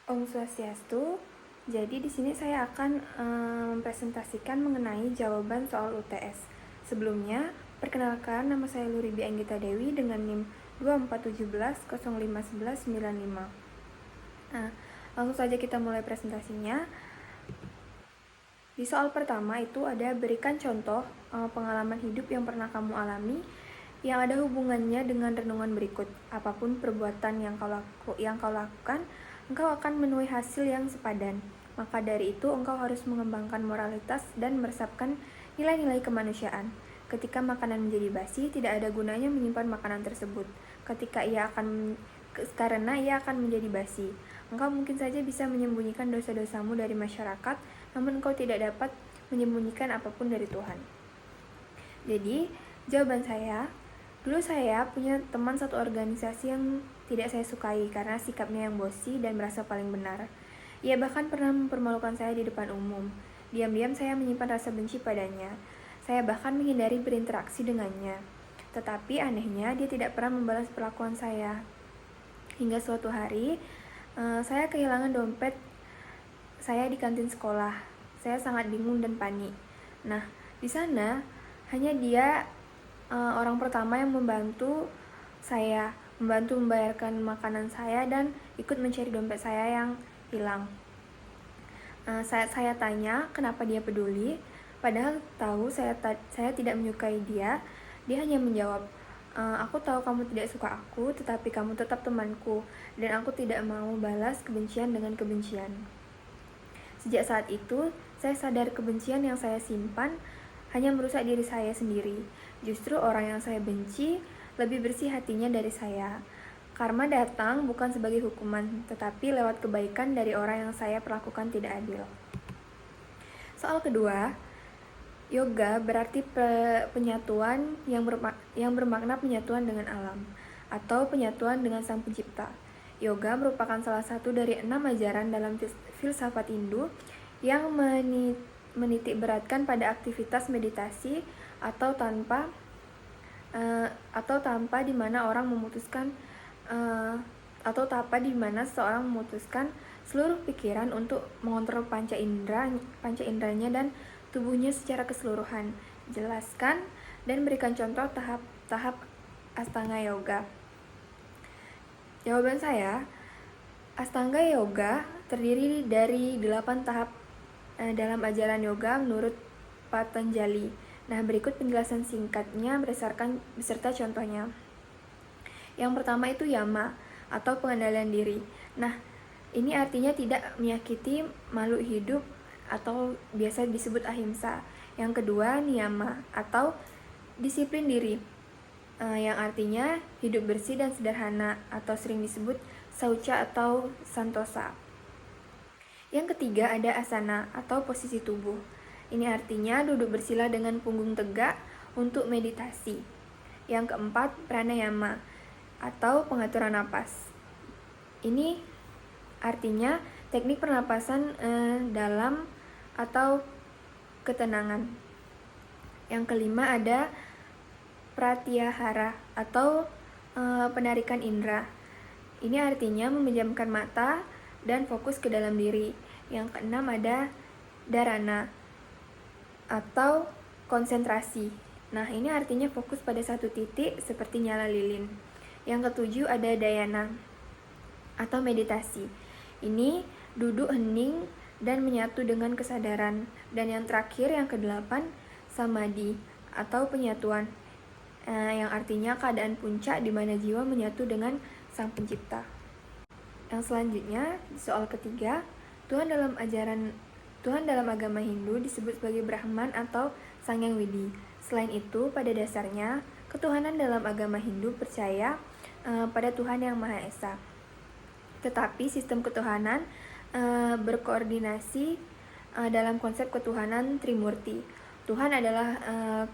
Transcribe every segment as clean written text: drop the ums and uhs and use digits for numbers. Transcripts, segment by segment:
Om Swastiastu. Jadi di sini saya akan mempresentasikan mengenai jawaban soal UTS. Sebelumnya, perkenalkan, nama saya Luribi Anggita Dewi dengan NIM 2417051195. Nah, langsung saja kita mulai presentasinya. Di soal pertama itu ada berikan contoh pengalaman hidup yang pernah kamu alami yang ada hubungannya dengan renungan berikut. Apapun perbuatan yang kau lakukan, engkau akan menuai hasil yang sepadan. Maka dari itu, engkau harus mengembangkan moralitas dan meresapkan nilai-nilai kemanusiaan. Ketika makanan menjadi basi, tidak ada gunanya menyimpan makanan tersebut. Karena ia akan menjadi basi. Engkau mungkin saja bisa menyembunyikan dosa-dosamu dari masyarakat, namun engkau tidak dapat menyembunyikan apapun dari Tuhan. Jadi, jawaban saya, dulu saya punya teman satu organisasi yang tidak saya sukai karena sikapnya yang bosi dan merasa paling benar. Ia bahkan pernah mempermalukan saya di depan umum. Diam-diam saya menyimpan rasa benci padanya. Saya bahkan menghindari berinteraksi dengannya. Tetapi anehnya dia tidak pernah membalas perlakuan saya. Hingga suatu hari, saya kehilangan dompet saya di kantin sekolah. Saya sangat bingung dan panik. Nah, di sana hanya dia orang pertama yang membantu membayarkan makanan saya dan ikut mencari dompet saya yang hilang. Saat saya tanya kenapa dia peduli, padahal tahu saya tidak menyukai dia hanya menjawab, aku tahu kamu tidak suka aku, tetapi kamu tetap temanku, dan aku tidak mau balas kebencian dengan kebencian. Sejak saat itu, saya sadar kebencian yang saya simpan hanya merusak diri saya sendiri. Justru orang yang saya benci lebih bersih hatinya dari saya. Karma datang bukan sebagai hukuman, tetapi lewat kebaikan dari orang yang saya perlakukan tidak adil. Soal kedua, yoga berarti penyatuan yang bermakna penyatuan dengan alam atau penyatuan dengan Sang Pencipta. Yoga merupakan salah satu dari 6 ajaran dalam filsafat Hindu yang menitik beratkan pada aktivitas meditasi atau tanpa di mana seseorang memutuskan seluruh pikiran untuk mengontrol panca inderanya dan tubuhnya secara keseluruhan. Jelaskan dan berikan contoh tahap Astanga Yoga. Jawaban saya, Astanga Yoga terdiri dari 8 tahap dalam ajaran yoga menurut Patanjali. Nah, berikut penjelasan singkatnya beserta contohnya. Yang pertama itu yama atau pengendalian diri. Nah, ini artinya tidak menyakiti makhluk hidup atau biasa disebut ahimsa. Yang kedua niyama atau disiplin diri, yang artinya hidup bersih dan sederhana atau sering disebut saucha atau santosa. Yang ketiga ada asana atau posisi tubuh. Ini artinya duduk bersila dengan punggung tegak untuk meditasi. Yang keempat pranayama atau pengaturan napas. Ini artinya teknik pernapasan dalam atau ketenangan. Yang kelima ada pratyahara atau penarikan indera. Ini artinya memejamkan mata dan fokus ke dalam diri. Yang keenam ada dharana atau konsentrasi. Nah, ini artinya fokus pada satu titik seperti nyala lilin. Yang ketujuh ada dhyana atau meditasi. Ini duduk hening dan menyatu dengan kesadaran. Dan yang terakhir, yang kedelapan, samadhi atau penyatuan, yang artinya keadaan puncak di mana jiwa menyatu dengan Sang Pencipta. Yang selanjutnya, soal ketiga, Tuhan dalam agama Hindu disebut sebagai Brahman atau Sang Yang Widi. Selain itu, pada dasarnya, ketuhanan dalam agama Hindu percaya pada Tuhan Yang Maha Esa. Tetapi sistem ketuhanan berkoordinasi dalam konsep ketuhanan Trimurti. Tuhan adalah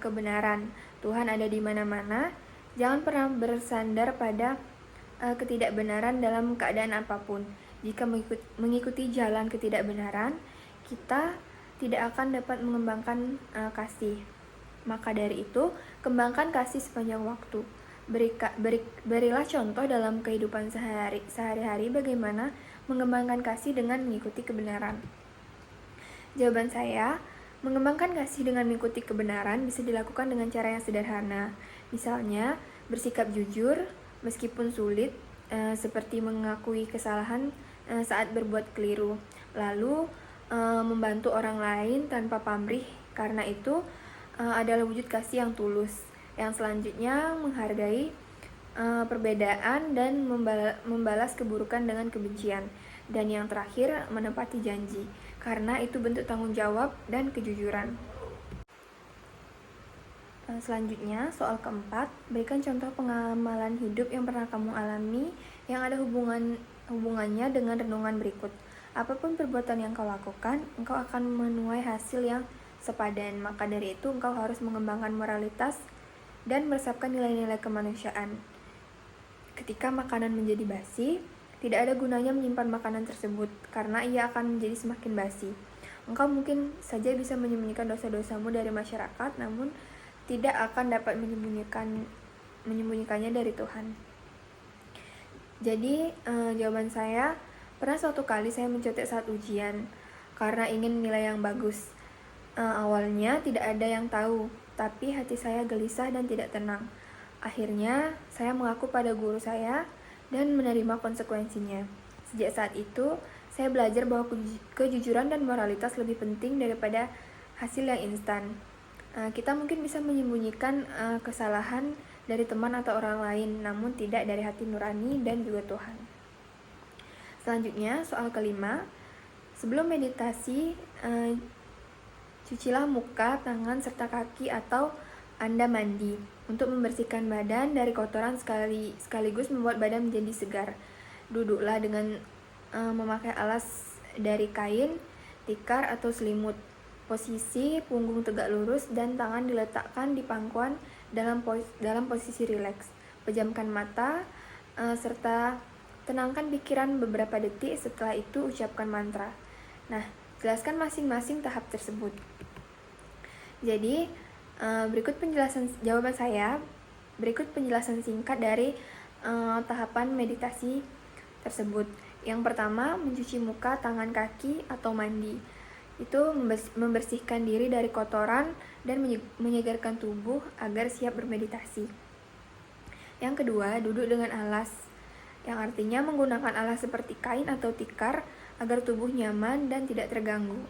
kebenaran. Tuhan ada di mana-mana. Jangan pernah bersandar pada ketidakbenaran dalam keadaan apapun. Jika mengikuti jalan ketidakbenaran, kita tidak akan dapat mengembangkan kasih. Maka dari itu, kembangkan kasih sepanjang waktu. Berilah contoh dalam kehidupan sehari-hari bagaimana mengembangkan kasih dengan mengikuti kebenaran. Jawaban saya, mengembangkan kasih dengan mengikuti kebenaran bisa dilakukan dengan cara yang sederhana. Misalnya, bersikap jujur meskipun sulit, seperti mengakui kesalahan saat berbuat keliru. Lalu, membantu orang lain tanpa pamrih, karena itu adalah wujud kasih yang tulus. Yang selanjutnya, menghargai perbedaan dan membalas keburukan dengan kebencian. Dan yang terakhir, menepati janji, karena itu bentuk tanggung jawab dan kejujuran. Selanjutnya, soal keempat, berikan contoh pengamalan hidup yang pernah kamu alami yang ada hubungannya dengan renungan berikut. Apapun perbuatan yang kau lakukan, engkau akan menuai hasil yang sepadan. Maka dari itu, engkau harus mengembangkan moralitas dan meresapkan nilai-nilai kemanusiaan. Ketika makanan menjadi basi, tidak ada gunanya menyimpan makanan tersebut, karena ia akan menjadi semakin basi. Engkau mungkin saja bisa menyembunyikan dosa-dosamu dari masyarakat, namun tidak akan dapat menyembunyikannya dari Tuhan. Jadi, jawaban saya, pernah suatu kali saya mencontek saat ujian, karena ingin nilai yang bagus. Awalnya tidak ada yang tahu, tapi hati saya gelisah dan tidak tenang. Akhirnya, saya mengaku pada guru saya dan menerima konsekuensinya. Sejak saat itu, saya belajar bahwa kejujuran dan moralitas lebih penting daripada hasil yang instan. Kita mungkin bisa menyembunyikan kesalahan dari teman atau orang lain, namun tidak dari hati nurani dan juga Tuhan. Selanjutnya, soal kelima, sebelum meditasi, cucilah muka, tangan, serta kaki atau Anda mandi untuk membersihkan badan dari kotoran sekaligus membuat badan menjadi segar. Duduklah dengan memakai alas dari kain, tikar, atau selimut. Posisi punggung tegak lurus dan tangan diletakkan di pangkuan dalam posisi rileks. Pejamkan mata serta tenangkan pikiran beberapa detik. Setelah itu ucapkan mantra. Nah, jelaskan masing-masing tahap tersebut. Jadi, berikut penjelasan singkat dari tahapan meditasi tersebut. Yang pertama, mencuci muka, tangan, kaki, atau mandi. Itu membersihkan diri dari kotoran dan menyegarkan tubuh agar siap bermeditasi. Yang kedua, duduk dengan alas, yang artinya menggunakan alas seperti kain atau tikar agar tubuh nyaman dan tidak terganggu.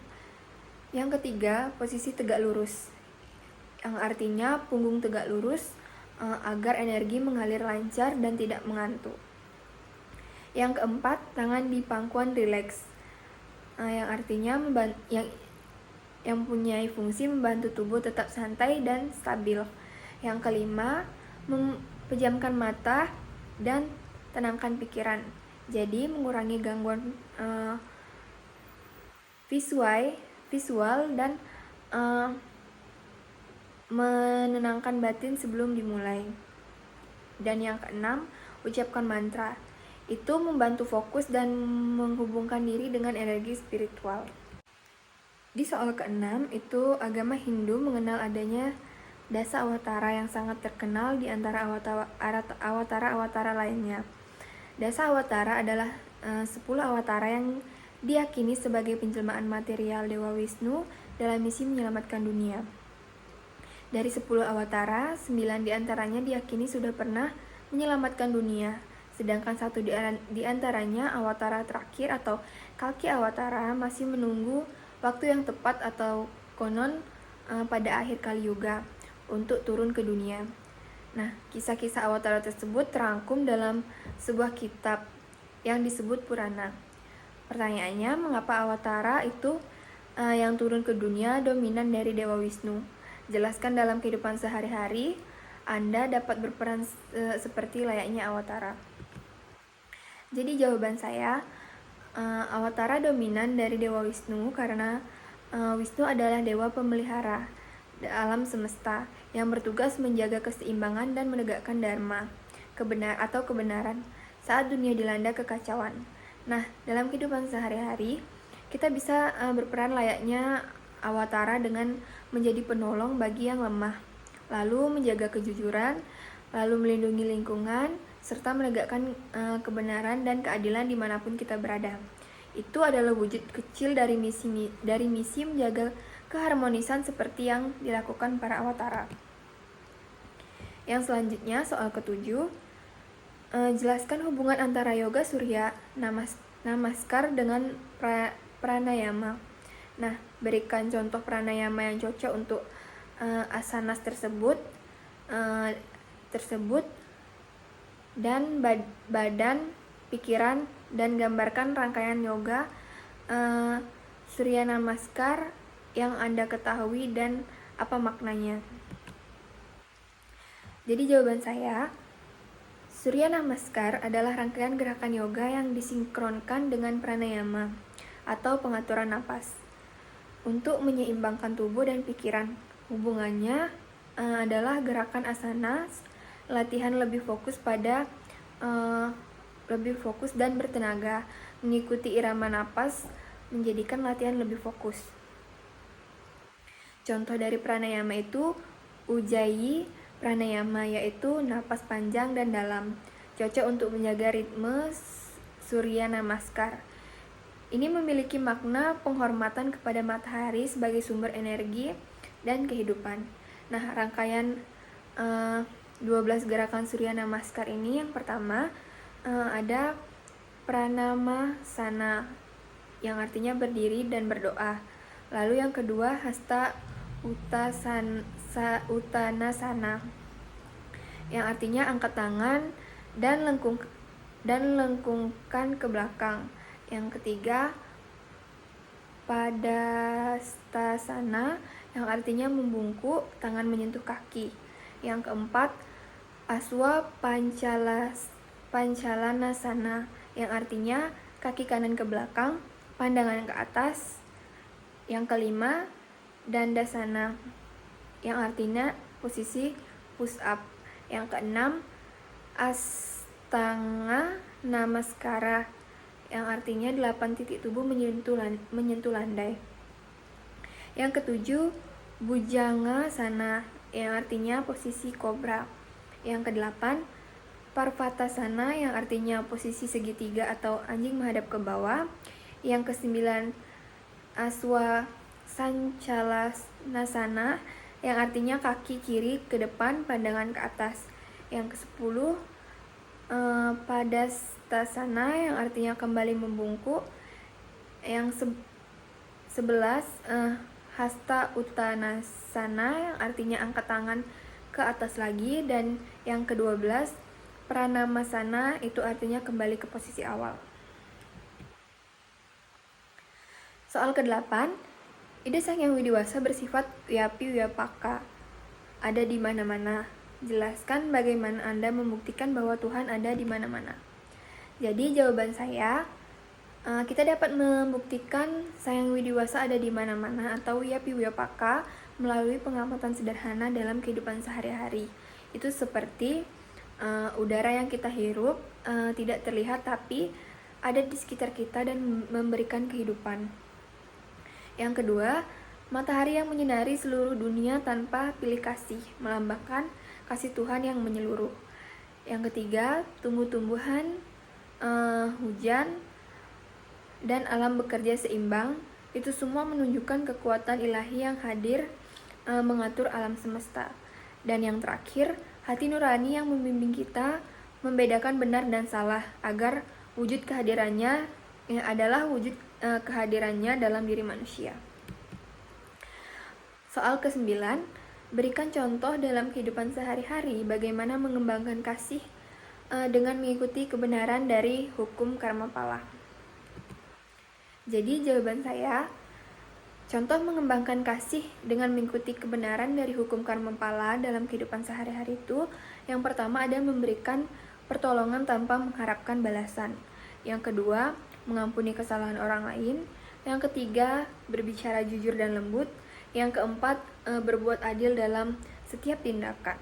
Yang ketiga, posisi tegak lurus, yang artinya punggung tegak lurus agar energi mengalir lancar dan tidak mengantuk. Yang keempat, tangan di pangkuan rileks, yang artinya yang punya fungsi membantu tubuh tetap santai dan stabil. Yang kelima, pejamkan mata dan tenangkan pikiran. Jadi mengurangi gangguan visual dan menenangkan batin sebelum dimulai. Dan yang keenam, ucapkan mantra. Itu membantu fokus dan menghubungkan diri dengan energi spiritual. Di soal keenam, itu agama Hindu mengenal adanya Dasa Awatara yang sangat terkenal di antara awatara lainnya. Dasa Awatara adalah 10 awatara yang diyakini sebagai penjelmaan material Dewa Wisnu dalam misi menyelamatkan dunia. Dari 10 awatara, 9 diantaranya diyakini sudah pernah menyelamatkan dunia. Sedangkan 1 di antaranya, awatara terakhir atau Kalki Awatara, masih menunggu waktu yang tepat atau konon pada akhir Kali Yuga untuk turun ke dunia. Nah, kisah-kisah awatara tersebut terangkum dalam sebuah kitab yang disebut Purana. Pertanyaannya, mengapa awatara itu yang turun ke dunia dominan dari Dewa Wisnu? Jelaskan dalam kehidupan sehari-hari, Anda dapat berperan seperti layaknya awatara. Jadi jawaban saya, awatara dominan dari Dewa Wisnu karena Wisnu adalah dewa pemelihara alam semesta yang bertugas menjaga keseimbangan dan menegakkan dharma, kebenaran saat dunia dilanda kekacauan. Nah, dalam kehidupan sehari-hari, kita bisa berperan layaknya awatara dengan menjadi penolong bagi yang lemah, lalu menjaga kejujuran, lalu melindungi lingkungan, serta menegakkan kebenaran dan keadilan dimanapun kita berada. Itu adalah wujud kecil dari misi menjaga keharmonisan seperti yang dilakukan para awatara. Yang selanjutnya, soal ketujuh, jelaskan hubungan antara yoga surya namaskar dengan pranayama. Nah, berikan contoh pranayama yang cocok untuk asanas tersebut dan badan, pikiran, dan gambarkan rangkaian yoga surya namaskar yang Anda ketahui dan apa maknanya. Jadi jawaban saya, surya namaskar adalah rangkaian gerakan yoga yang disinkronkan dengan pranayama atau pengaturan napas untuk menyeimbangkan tubuh dan pikiran. Hubungannya adalah gerakan asana, latihan lebih fokus dan bertenaga, mengikuti irama napas, menjadikan latihan lebih fokus. Contoh dari pranayama itu Ujjayi pranayama, yaitu napas panjang dan dalam, cocok untuk menjaga ritme surya namaskar. Ini memiliki makna penghormatan kepada matahari sebagai sumber energi dan kehidupan. Nah, rangkaian 12 gerakan surya namaskar ini, yang pertama ada pranama sana, yang artinya berdiri dan berdoa. Lalu yang kedua hasta uttanasana, yang artinya angkat tangan dan lengkungkan ke belakang. Yang ketiga padastasana, yang artinya membungkuk, tangan menyentuh kaki. Yang keempat aswa pancalanasana, yang artinya kaki kanan ke belakang, pandangan ke atas. Yang kelima dandasana, yang artinya posisi push up. Yang keenam astanga namaskara, yang artinya 8 titik tubuh menyentuh landai. Yang ketujuh bhujangasana, yang artinya posisi kobra. Yang kedelapan parvatasana, yang artinya posisi segitiga atau anjing menghadap ke bawah. Yang kesembilan aswa sancalanasana, yang artinya kaki kiri ke depan, pandangan ke atas. Yang ke-10 padastasana, yang artinya kembali membungkuk. Yang 11 hasta uttanasana, yang artinya angkat tangan ke atas lagi. Dan yang ke-12 pranamasana, itu artinya kembali ke posisi awal. Soal ke-8, ide Sang Yang Widiwasa bersifat Vyapi Vyapaka, ada di mana-mana. Jelaskan bagaimana Anda membuktikan bahwa Tuhan ada di mana-mana. Jadi jawaban saya, kita dapat membuktikan Sang Yang Widiwasa ada di mana-mana atau Vyapi Vyapaka melalui pengamatan sederhana dalam kehidupan sehari-hari. Itu seperti udara yang kita hirup tidak terlihat tapi ada di sekitar kita dan memberikan kehidupan. Yang kedua, matahari yang menyinari seluruh dunia tanpa pilih kasih, melambangkan kasih Tuhan yang menyeluruh. Yang ketiga, tumbuh-tumbuhan, hujan, dan alam bekerja seimbang. Itu semua menunjukkan kekuatan ilahi yang hadir mengatur alam semesta. Dan yang terakhir, hati nurani yang membimbing kita membedakan benar dan salah, agar wujud kehadirannya adalah wujud kehadirannya dalam diri manusia. Soal ke-9, berikan contoh dalam kehidupan sehari-hari bagaimana mengembangkan kasih dengan mengikuti kebenaran dari hukum karma pala. Jadi jawaban saya, contoh mengembangkan kasih dengan mengikuti kebenaran dari hukum karma pala dalam kehidupan sehari-hari itu, yang pertama ada memberikan pertolongan tanpa mengharapkan balasan. Yang kedua, mengampuni kesalahan orang lain. Yang ketiga, berbicara jujur dan lembut. Yang keempat, berbuat adil dalam setiap tindakan.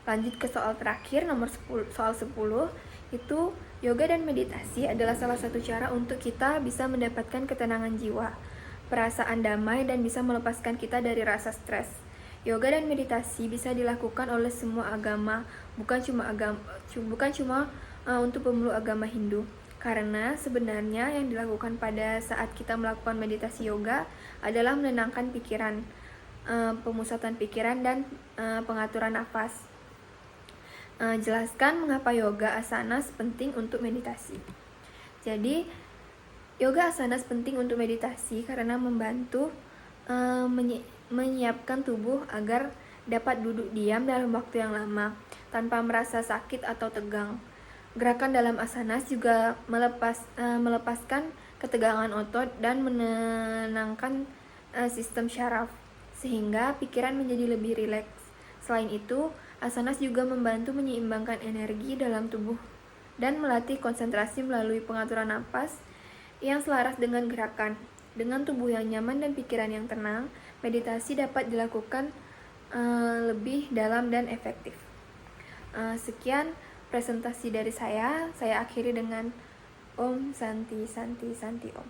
Lanjut ke soal terakhir, soal 10, itu yoga dan meditasi adalah salah satu cara untuk kita bisa mendapatkan ketenangan jiwa, perasaan damai, dan bisa melepaskan kita dari rasa stres. Yoga dan meditasi bisa dilakukan oleh semua agama, bukan cuma untuk pemeluk agama Hindu. Karena sebenarnya yang dilakukan pada saat kita melakukan meditasi yoga adalah menenangkan pikiran, pemusatan pikiran, dan pengaturan nafas. Jelaskan mengapa yoga asanas penting untuk meditasi. Jadi, yoga asanas penting untuk meditasi karena membantu menyiapkan tubuh agar dapat duduk diam dalam waktu yang lama tanpa merasa sakit atau tegang. Gerakan dalam asanas juga melepaskan ketegangan otot dan menenangkan sistem syaraf sehingga pikiran menjadi lebih rileks. Selain itu, asanas juga membantu menyeimbangkan energi dalam tubuh dan melatih konsentrasi melalui pengaturan napas yang selaras dengan gerakan. Dengan tubuh yang nyaman dan pikiran yang tenang, meditasi dapat dilakukan lebih dalam dan efektif. Sekian presentasi dari saya akhiri dengan Om Santi Santi Santi Om.